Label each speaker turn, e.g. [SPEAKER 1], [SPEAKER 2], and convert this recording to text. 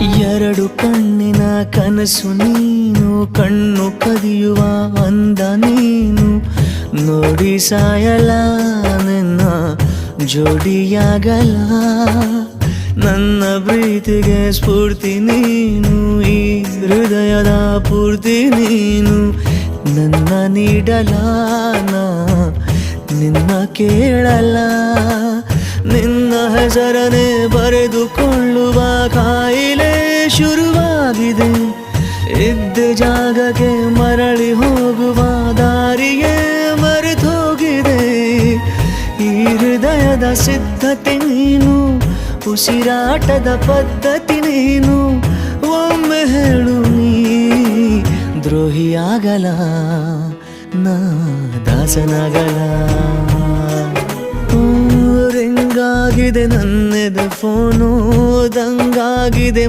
[SPEAKER 1] ಎರಡು ಕಣ್ಣಿನ ಕನಸು ನೀನು, ಕಣ್ಣು ಕದಿಯುವ ಅಂದ ನೀನು, ನೋಡಿ ಸಾಯಲ ನಿನ್ನ ಜೋಡಿಯಾಗಲ. ನನ್ನ ಪ್ರೀತಿಗೆ ಸ್ಫೂರ್ತಿ ನೀನು, ಈ ಹೃದಯದ ಪೂರ್ತಿ ನೀನು, ನನ್ನ ನೀಡಲ ನಾ ನಿನ್ನ ಕೇಳಲ. ನಿನ್ನ ಹೆಸರನೆ ಬರೆದುಕೊಳ್ಳುವ ಕಾಯಿಲೆ ಶುರುವಾಗಿದೆ, ಇದ್ದ ಜಾಗಕ್ಕೆ ಮರಳಿ ಹೋಗುವ ದಾರಿಗೆ ಮರೆತೋಗಿದೆ. ಈ ಹೃದಯದ ಸಿದ್ಧತೆ ನೀನು, ಉಸಿರಾಟದ ಪದ್ಧತಿ ನೀನು, ಒಮ್ಮೆ ಹೇಳು ನೀ ದ್ರೋಹಿಯಾಗಲ ನಾ ದಾಸನಾಗಲ. ರಿಂಗಾಗಿದೆ ನನ್ನೆದೆ ಫೋನು, ದಂಗಾಗಿದೆ